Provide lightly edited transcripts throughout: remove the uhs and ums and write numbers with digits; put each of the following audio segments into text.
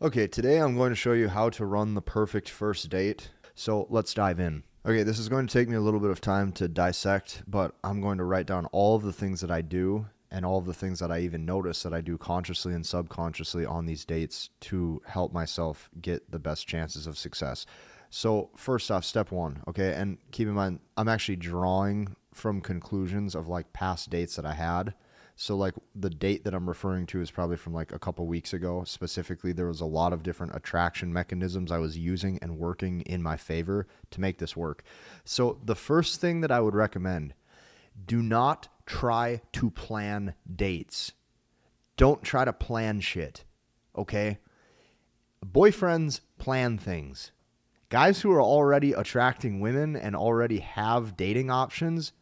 Okay, today I'm going to show you how to run the perfect first date. So let's dive in. Okay, this is going to take me a little bit of time to dissect, but I'm going to write down all of the things that I do and all of the things that I even notice that I do consciously and subconsciously on these dates to help myself get the best chances of success. So first off, step one, okay, and keep in mind, I'm actually drawing from conclusions of like past dates that I had. So like the date that I'm referring to is probably from like a couple weeks ago. Specifically, there was a lot of different attraction mechanisms I was using and working in my favor to make this work. So the first thing that I would recommend, do not try to plan dates. Don't try to plan shit, okay? Boyfriends plan things. Guys who are already attracting women and already have dating options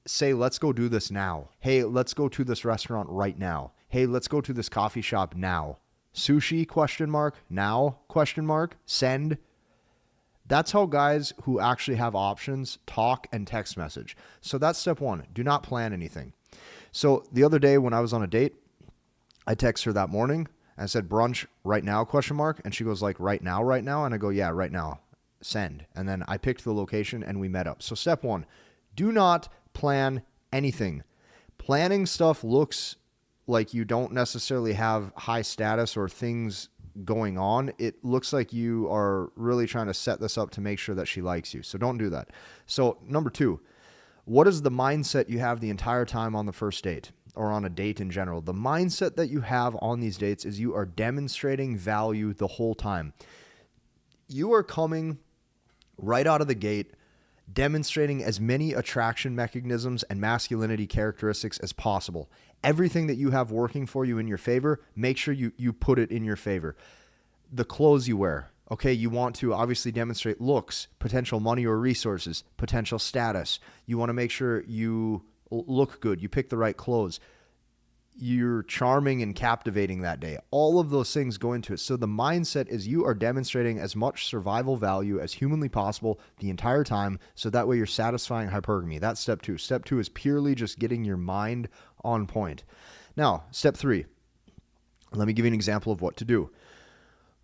say, let's go do this now. Hey, let's go to this restaurant right now. Hey, let's go to this coffee shop now. Sushi, question mark, now, question mark, send. That's how guys who actually have options talk and text message. So that's step one. Do not plan anything. So the other day when I was on a date, I text her that morning. I said, brunch right now, question mark. And she goes like, right now? And I go, yeah, right now. Send. And then I picked the location and we met up. So step one, do not plan anything. Planning stuff looks like you don't necessarily have high status or things going on. It looks like you are really trying to set this up to make sure that she likes you. So don't do that. So number two, what is the mindset you have the entire time on the first date or on a date in general? The mindset that you have on these dates is you are demonstrating value the whole time. You are coming right out of the gate demonstrating as many attraction mechanisms and masculinity characteristics as possible. Everything that you have working for you in your favor, make sure you put it in your favor. The clothes you wear, okay, you want to obviously demonstrate looks, potential money or resources, potential status. You want to make sure you look good, you pick the right clothes. You're charming and captivating that day. All of those things go into it. So the mindset is you are demonstrating as much survival value as humanly possible the entire time. So that way you're satisfying hypergamy. That's step two. Step two is purely just getting your mind on point. Now, step three, let me give you an example of what to do.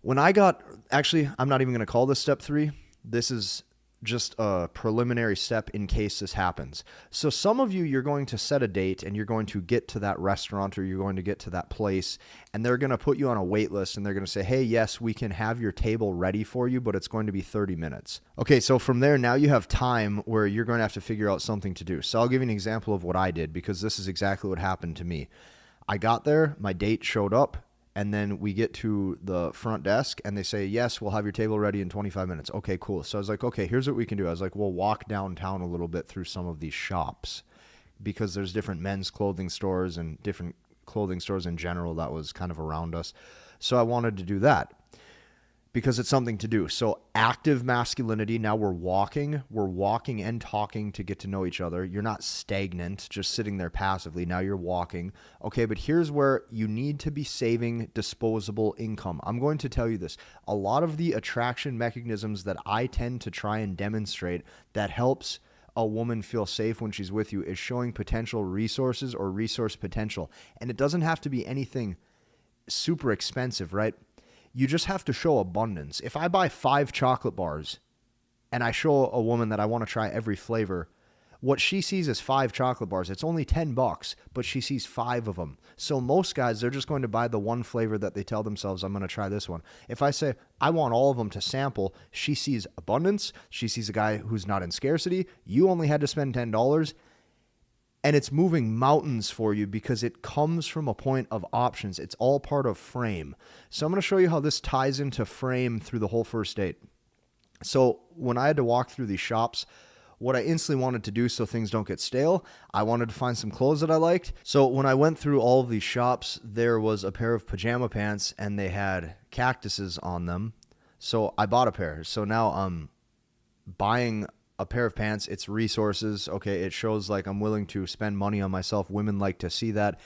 I'm not even going to call this step three. This is just a preliminary step in case this happens. So some of you, you're going to set a date and you're going to get to that restaurant or you're going to get to that place and they're going to put you on a wait list and they're going to say, hey, yes, we can have your table ready for you, but it's going to be 30 minutes. Okay, so from there, now you have time where you're going to have to figure out something to do. So I'll give you an example of what I did because this is exactly what happened to me. I got there, my date showed up, and then we get to the front desk and they say, yes, we'll have your table ready in 25 minutes. Okay, cool. So I was like, okay, here's what we can do. I was like, we'll walk downtown a little bit through some of these shops because there's different men's clothing stores and different clothing stores in general that was kind of around us. So I wanted to do that because it's something to do. So active masculinity, now we're walking and talking to get to know each other. You're not stagnant, just sitting there passively. Now you're walking. Okay, but here's where you need to be saving disposable income. I'm going to tell you this. A lot of the attraction mechanisms that I tend to try and demonstrate that helps a woman feel safe when she's with you is showing potential resources or resource potential. And it doesn't have to be anything super expensive, right? You just have to show abundance. If I buy 5 chocolate bars and I show a woman that I want to try every flavor, what she sees is 5 chocolate bars. It's only $10, but she sees 5 of them. So most guys, they're just going to buy the one flavor that they tell themselves, I'm going to try this one. If I say, I want all of them to sample, she sees abundance. She sees a guy who's not in scarcity. You only had to spend $10. And it's moving mountains for you because it comes from a point of options. It's all part of frame. So I'm going to show you how this ties into frame through the whole first date. So when I had to walk through these shops, what I instantly wanted to do so things don't get stale, I wanted to find some clothes that I liked. So when I went through all of these shops, there was a pair of pajama pants and they had cactuses on them. So I bought a pair. So now I'm buying a pair of pants. It's resources. Okay, it shows like I'm willing to spend money on myself. Women like to see that.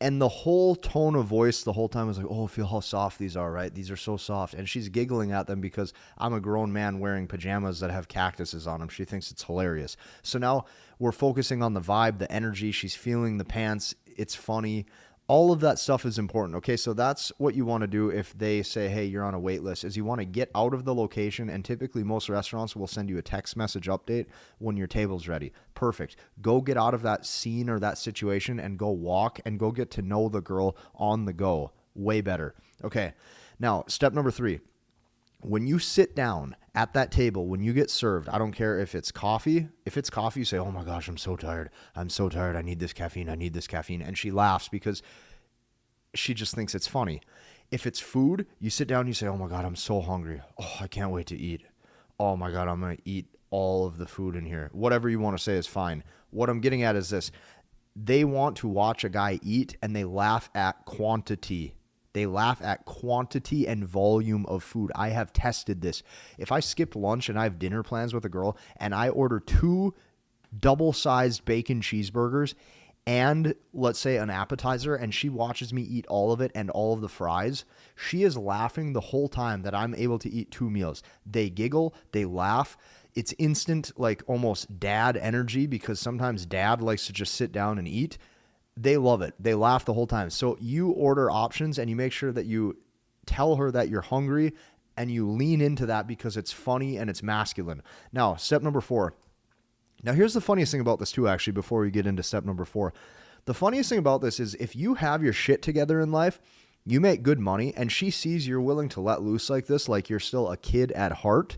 And the whole tone of voice the whole time was like, oh, feel how soft these are, right? These are so soft. And she's giggling at them because I'm a grown man wearing pajamas that have cactuses on them. She thinks it's hilarious. So now we're focusing on the vibe, the energy. She's feeling the pants. It's funny. All of that stuff is important. Okay, so that's what you want to do if they say, hey, you're on a wait list, is you want to get out of the location, and typically most restaurants will send you a text message update when your table's ready. Perfect. Go get out of that scene or that situation and go walk and go get to know the girl on the go. Way better. Okay, now step number 3. When you sit down at that table, when you get served, I don't care if it's coffee. If it's coffee, you say, oh my gosh, I'm so tired. I'm so tired. I need this caffeine. I need this caffeine. And she laughs because she just thinks it's funny. If it's food, you sit down and you say, oh my God, I'm so hungry. Oh, I can't wait to eat. Oh my God, I'm going to eat all of the food in here. Whatever you want to say is fine. What I'm getting at is this. They want to watch a guy eat and they laugh at quantity. They laugh at quantity and volume of food. I have tested this. If I skip lunch and I have dinner plans with a girl and I order 2 double-sized bacon cheeseburgers and let's say an appetizer and she watches me eat all of it and all of the fries, she is laughing the whole time that I'm able to eat 2 meals. They giggle, they laugh. It's instant, like almost dad energy because sometimes dad likes to just sit down and eat. They love it. They laugh the whole time. So you order options and you make sure that you tell her that you're hungry and you lean into that because it's funny and it's masculine. Now, step number 4. Now, here's the funniest thing about this too, actually, before we get into step number 4. The funniest thing about this is if you have your shit together in life, you make good money, and she sees you're willing to let loose like this, like you're still a kid at heart,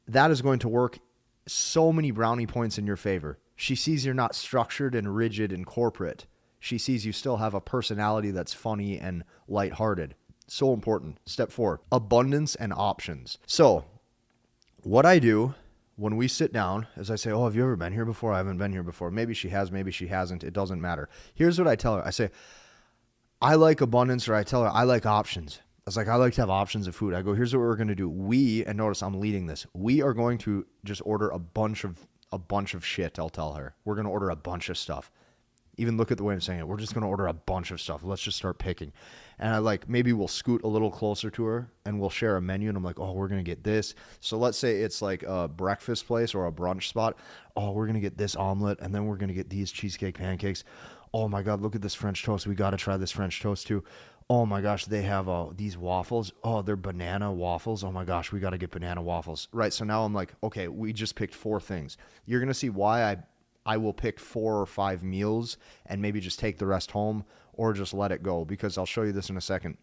that is going to work so many brownie points in your favor. She sees you're not structured and rigid and corporate. She sees you still have a personality that's funny and lighthearted. So important. Step 4, abundance and options. So what I do when we sit down is I say, oh, have you ever been here before? I haven't been here before. Maybe she has, maybe she hasn't. It doesn't matter. Here's what I tell her. I say, I like abundance, or I tell her, I like options. I was like, I like to have options of food. I go, here's what we're going to do. And notice I'm leading this. We are going to just order a bunch of shit, I'll tell her. We're going to order a bunch of stuff. Even look at the way I'm saying it. We're just going to order a bunch of stuff. Let's just start picking. And maybe we'll scoot a little closer to her and we'll share a menu. And I'm like, oh, we're going to get this. So let's say it's like a breakfast place or a brunch spot. Oh, we're going to get this omelet. And then we're going to get these cheesecake pancakes. Oh my God, look at this French toast. We got to try this French toast too. Oh my gosh, they have these waffles. Oh, they're banana waffles. Oh my gosh, we got to get banana waffles. Right. So now I'm like, okay, we just picked 4 things. You're going to see why I will pick 4 or 5 meals and maybe just take the rest home or just let it go, because I'll show you this in a second.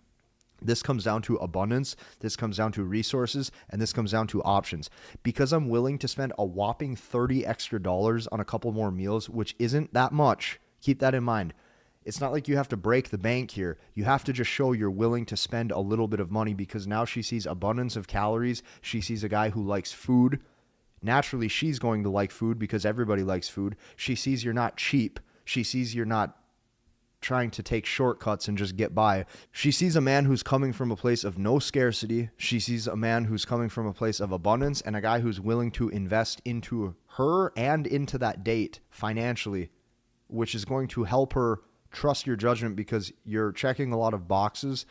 This comes down to abundance, this comes down to resources, and this comes down to options. Because I'm willing to spend a whopping $30 extra on a couple more meals, which isn't that much. Keep that in mind. It's not like you have to break the bank here. You have to just show you're willing to spend a little bit of money, because now she sees abundance of calories. She sees a guy who likes food. Naturally, she's going to like food because everybody likes food. She sees you're not cheap. She sees you're not trying to take shortcuts and just get by. She sees a man who's coming from a place of no scarcity. She sees a man who's coming from a place of abundance, and a guy who's willing to invest into her and into that date financially, which is going to help her trust your judgment, because you're checking a lot of boxes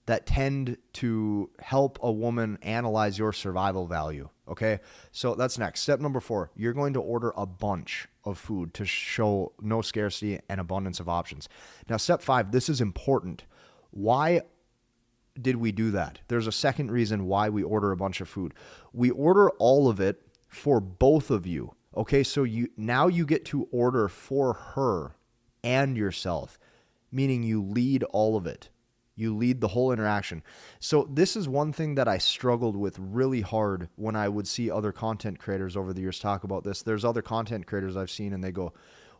that tend to help a woman analyze your survival value. Okay, so that's next. Step number 4, you're going to order a bunch of food to show no scarcity and abundance of options. Now, step 5, this is important. Why did we do that? There's a second reason why we order a bunch of food. We order all of it for both of you. Okay, so now you get to order for her and yourself, meaning you lead all of it. You lead the whole interaction. So this is one thing that I struggled with really hard when I would see other content creators over the years talk about this. There's other content creators I've seen, and they go,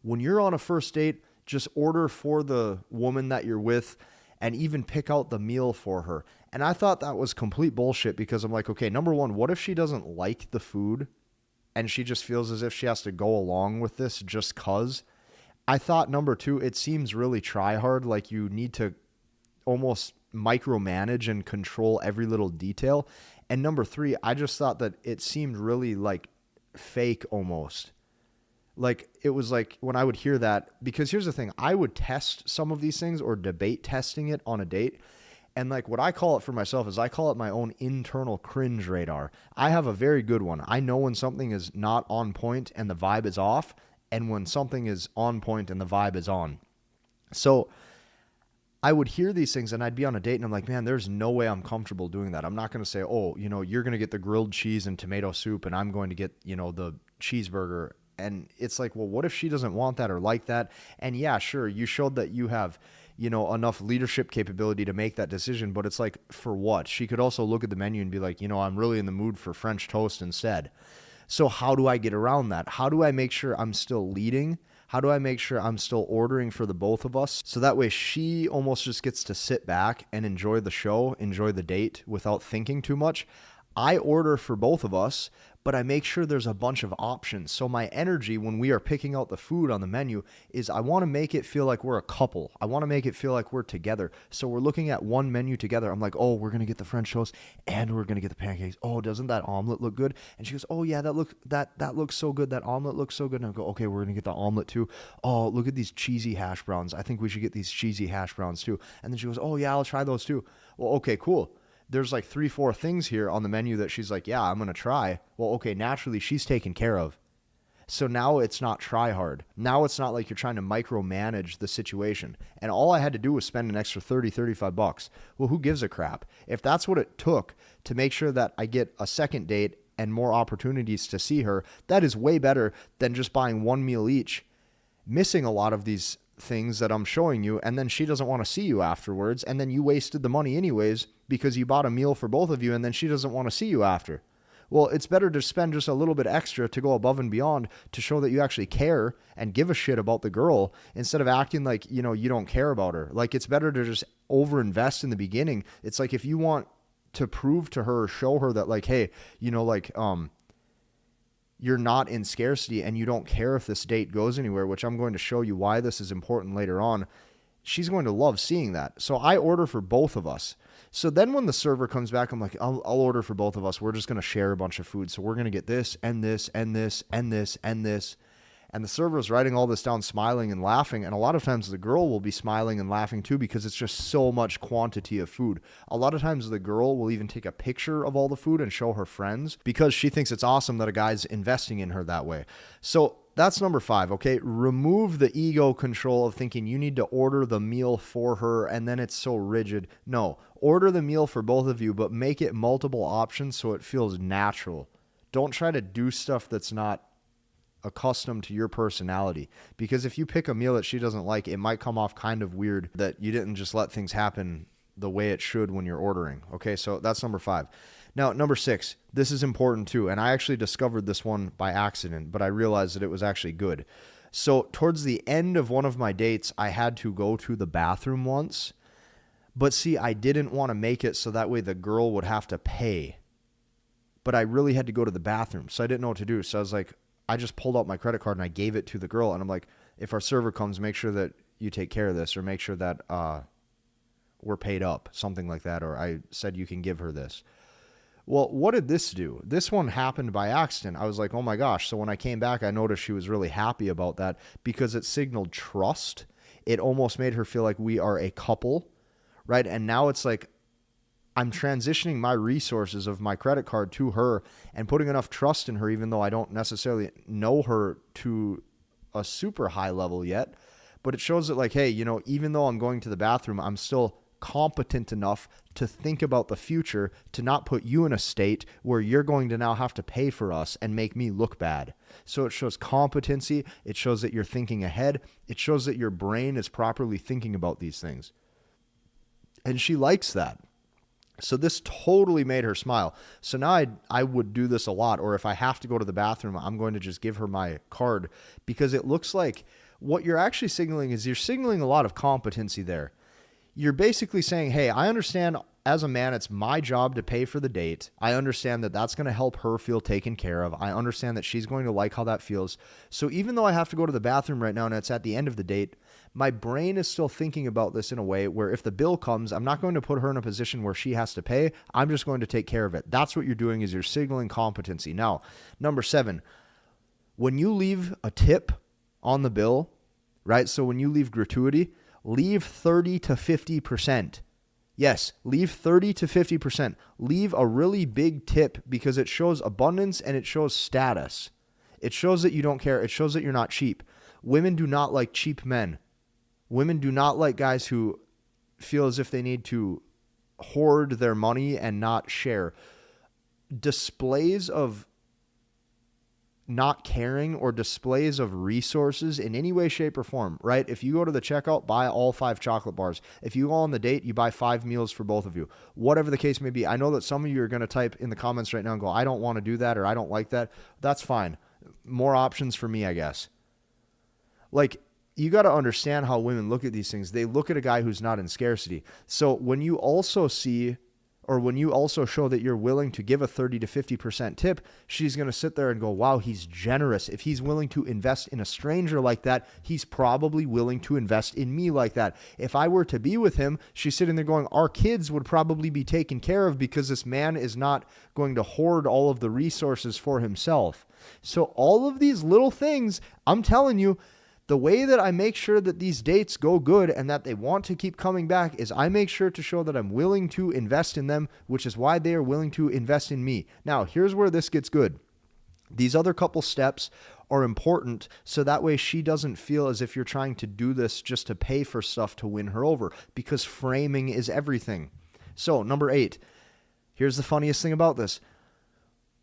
when you're on a first date, just order for the woman that you're with and even pick out the meal for her. And I thought that was complete bullshit, because I'm like, okay, number 1, what if she doesn't like the food and she just feels as if she has to go along with this just cause? I thought, number 2, it seems really try hard, like you need to almost micromanage and control every little detail. And number 3, I just thought that it seemed really like fake almost. Like it was like when I would hear that, because here's the thing, I would test some of these things or debate testing it on a date. And like what I call it for myself is I call it my own internal cringe radar. I have a very good one. I know when something is not on point and the vibe is off, and when something is on point and the vibe is on. So I would hear these things and I'd be on a date and I'm like, man, there's no way I'm comfortable doing that. I'm not going to say, oh, you're going to get the grilled cheese and tomato soup and I'm going to get, the cheeseburger. And it's like, well, what if she doesn't want that or like that? And yeah, sure, you showed that you have, enough leadership capability to make that decision, but it's like, for what? She could also look at the menu and be like, I'm really in the mood for French toast instead. So how do I get around that? How do I make sure I'm still leading? How do I make sure I'm still ordering for the both of us? So that way she almost just gets to sit back and enjoy the show, enjoy the date without thinking too much. I order for both of us, but I make sure there's a bunch of options. So my energy when we are picking out the food on the menu is I want to make it feel like we're a couple. I want to make it feel like we're together. So we're looking at one menu together. I'm like, oh, we're going to get the French toast and we're going to get the pancakes. Oh, doesn't that omelet look good? And she goes, oh yeah, that looks so good. That omelet looks so good. And I go, okay, we're going to get the omelet too. Oh, look at these cheesy hash browns. I think we should get these cheesy hash browns too. And then she goes, oh yeah, I'll try those too. Well, okay, cool. There's like 3-4 things here on the menu that she's like, yeah, I'm going to try. Well, okay, naturally she's taken care of. So now it's not try hard. Now it's not like you're trying to micromanage the situation. And all I had to do was spend an extra $30-$35. Well, who gives a crap? If that's what it took to make sure that I get a second date and more opportunities to see her, that is way better than just buying one meal each, missing a lot of these things that I'm showing you, and then she doesn't want to see you afterwards, and then you wasted the money anyways because you bought a meal for both of you and then she doesn't want to see you after. Well, it's better to spend just a little bit extra to go above and beyond to show that you actually care and give a shit about the girl instead of acting like, you don't care about her. Like, it's better to just overinvest in the beginning. It's like if you want to prove to her or show her that like, hey, you're not in scarcity and you don't care if this date goes anywhere, which I'm going to show you why this is important later on. She's going to love seeing that. So I order for both of us. So then when the server comes back, I'm like, I'll order for both of us. We're just going to share a bunch of food. So we're going to get this and this and this and this and this. And the server is writing all this down, smiling and laughing. And a lot of times the girl will be smiling and laughing too, because it's just so much quantity of food. A lot of times the girl will even take a picture of all the food and show her friends because she thinks it's awesome that a guy's investing in her that way. So that's number 5, okay? Remove the ego control of thinking you need to order the meal for her and then it's so rigid. No, order the meal for both of you, but make it multiple options so it feels natural. Don't try to do stuff that's not accustomed to your personality, because if you pick a meal that she doesn't like, it might come off kind of weird that you didn't just let things happen the way it should when you're ordering. Okay, so that's number 5. Now, number 6, this is important too, and I actually discovered this one by accident, but I realized that it was actually good. So towards the end of one of my dates, I had to go to the bathroom once, but see, I didn't want to make it so that way the girl would have to pay, but I really had to go to the bathroom, so I didn't know what to do. So I was like, I just pulled out my credit card and I gave it to the girl. And I'm like, if our server comes, make sure that you take care of this, or make sure that we're paid up, something like that. Or I said you can give her this. Well, what did this do? This one happened by accident. I was like, oh my gosh. So when I came back, I noticed she was really happy about that because it signaled trust. It almost made her feel like we are a couple, right? And now it's like, I'm transitioning my resources of my credit card to her and putting enough trust in her, even though I don't necessarily know her to a super high level yet. But it shows that like, hey, even though I'm going to the bathroom, I'm still competent enough to think about the future, to not put you in a state where you're going to now have to pay for us and make me look bad. So it shows competency. It shows that you're thinking ahead. It shows that your brain is properly thinking about these things. And she likes that. So this totally made her smile. So now I would do this a lot, or if I have to go to the bathroom, I'm going to just give her my card, because it looks like what you're actually signaling is you're signaling a lot of competency there. You're basically saying, hey, I understand as a man, it's my job to pay for the date. I understand that that's going to help her feel taken care of. I understand that she's going to like how that feels. So even though I have to go to the bathroom right now and it's at the end of the date, my brain is still thinking about this in a way where if the bill comes, I'm not going to put her in a position where she has to pay. I'm just going to take care of it. That's what you're doing, is you're signaling competency. Now, number 7, when you leave a tip on the bill, right? So when you leave gratuity, leave 30 to 50%. Yes, leave 30 to 50%. Leave a really big tip because it shows abundance and it shows status. It shows that you don't care. It shows that you're not cheap. Women do not like cheap men. Women do not like guys who feel as if they need to hoard their money and not share. Displays of not caring or displays of resources in any way, shape, or form, right? If you go to the checkout, buy all 5 chocolate bars. If you go on the date, you buy 5 meals for both of you. Whatever the case may be. I know that some of you are going to type in the comments right now and go, I don't want to do that, or I don't like that. That's fine. More options for me, I guess. Like, you got to understand how women look at these things. They look at a guy who's not in scarcity. So when you also see, or when you also show that you're willing to give a 30 to 50% tip, she's going to sit there and go, wow, he's generous. If he's willing to invest in a stranger like that, he's probably willing to invest in me like that. If I were to be with him, she's sitting there going, our kids would probably be taken care of because this man is not going to hoard all of the resources for himself. So all of these little things, I'm telling you, the way that I make sure that these dates go good and that they want to keep coming back is I make sure to show that I'm willing to invest in them, which is why they are willing to invest in me. Now, here's where this gets good. These other couple steps are important so that way she doesn't feel as if you're trying to do this just to pay for stuff to win her over, because framing is everything. So, number 8, here's the funniest thing about this.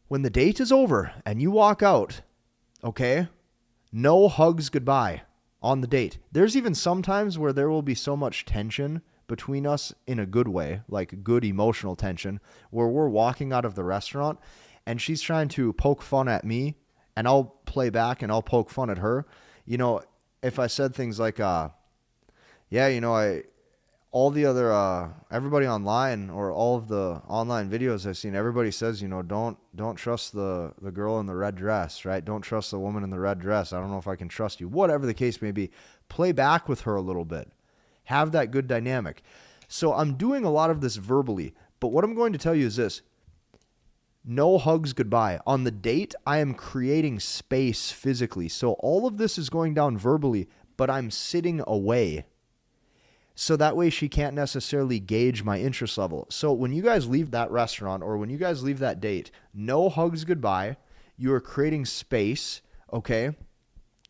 When the date is over and you walk out, okay, no hugs goodbye on the date. There's even sometimes where there will be so much tension between us in a good way, like good emotional tension, where we're walking out of the restaurant and she's trying to poke fun at me and I'll play back and I'll poke fun at her. You know, if I said things like, all the other, everybody online or all of the online videos I've seen, everybody says, don't trust the girl in the red dress, right? Don't trust the woman in the red dress. I don't know if I can trust you. Whatever the case may be, play back with her a little bit. Have that good dynamic. So I'm doing a lot of this verbally, but what I'm going to tell you is this. No hugs goodbye. On the date, I am creating space physically. So all of this is going down verbally, but I'm sitting away. So that way she can't necessarily gauge my interest level. So when you guys leave that restaurant or when you guys leave that date, no hugs goodbye. You are creating space, okay?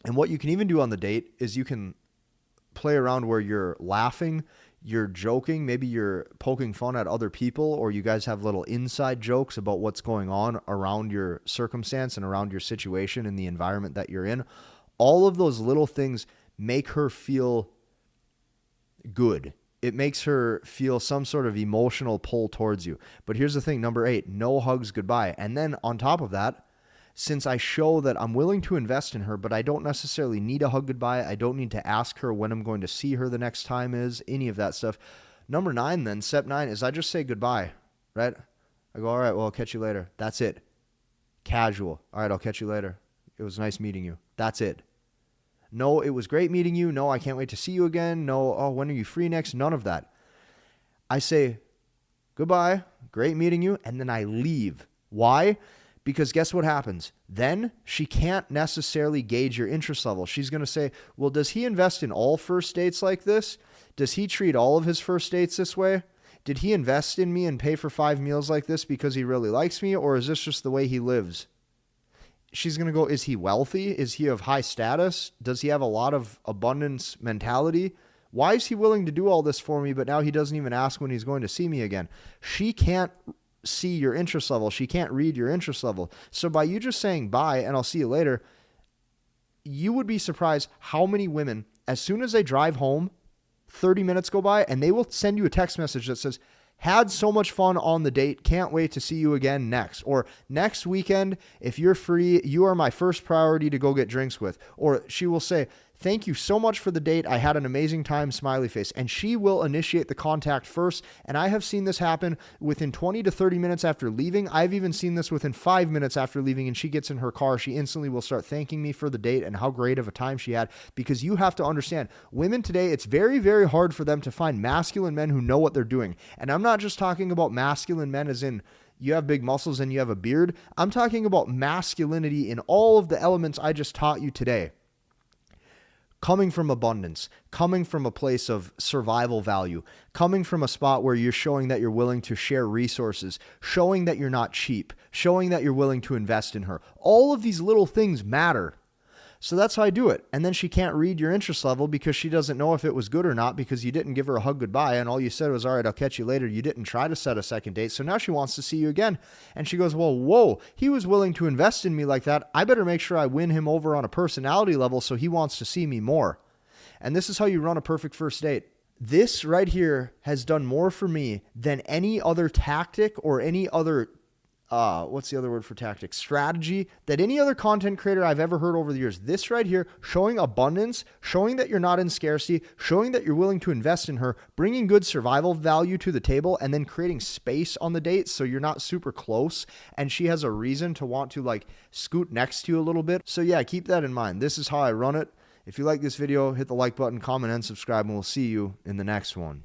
And what you can even do on the date is you can play around where you're laughing, you're joking, maybe you're poking fun at other people, or you guys have little inside jokes about what's going on around your circumstance and around your situation and the environment that you're in. All of those little things make her feel good. It makes her feel some sort of emotional pull towards you. But here's the thing, number 8, no hugs goodbye. And then on top of that, since I show that I'm willing to invest in her, but I don't necessarily need a hug goodbye, I don't need to ask her when I'm going to see her the next time is, any of that stuff. Number 9 then, step 9 is I just say goodbye, right? I go, all right, well, I'll catch you later. That's it. Casual. All right, I'll catch you later. It was nice meeting you. That's it. No, it was great meeting you. No, I can't wait to see you again. No, oh, when are you free next? None of that. I say, goodbye, great meeting you, and then I leave. Why? Because guess what happens? Then she can't necessarily gauge your interest level. She's going to say, well, does he invest in all first dates like this? Does he treat all of his first dates this way? Did he invest in me and pay for 5 meals like this because he really likes me, or is this just the way he lives? She's going to go, is he wealthy? Is he of high status? Does he have a lot of abundance mentality? Why is he willing to do all this for me, but now he doesn't even ask when he's going to see me again? She can't see your interest level. She can't read your interest level. So by you just saying bye and I'll see you later, you would be surprised how many women, as soon as they drive home, 30 minutes go by and they will send you a text message that says, had so much fun on the date. Can't wait to see you again next. Or next weekend, if you're free, you are my first priority to go get drinks with. Or she will say, thank you so much for the date. I had an amazing time, smiley face. And she will initiate the contact first. And I have seen this happen within 20 to 30 minutes after leaving. I've even seen this within 5 minutes after leaving, and she gets in her car. She instantly will start thanking me for the date and how great of a time she had. Because you have to understand, women today, it's very, very hard for them to find masculine men who know what they're doing. And I'm not just talking about masculine men as in you have big muscles and you have a beard. I'm talking about masculinity in all of the elements I just taught you today. Coming from abundance, coming from a place of survival value, coming from a spot where you're showing that you're willing to share resources, showing that you're not cheap, showing that you're willing to invest in her. All of these little things matter. So that's how I do it. And then she can't read your interest level because she doesn't know if it was good or not because you didn't give her a hug goodbye and all you said was, all right, I'll catch you later. You didn't try to set a second date. So now she wants to see you again. And she goes, well, whoa, he was willing to invest in me like that. I better make sure I win him over on a personality level so he wants to see me more. And this is how you run a perfect first date. This right here has done more for me than any other tactic or any other what's the other word for tactic? Strategy that any other content creator I've ever heard over the years. This right here, showing abundance, showing that you're not in scarcity, showing that you're willing to invest in her, bringing good survival value to the table, and then creating space on the date so you're not super close and she has a reason to want to like scoot next to you a little bit. So yeah, keep that in mind. This is how I run it. If you like this video, hit the like button, comment, and subscribe, and we'll see you in the next one.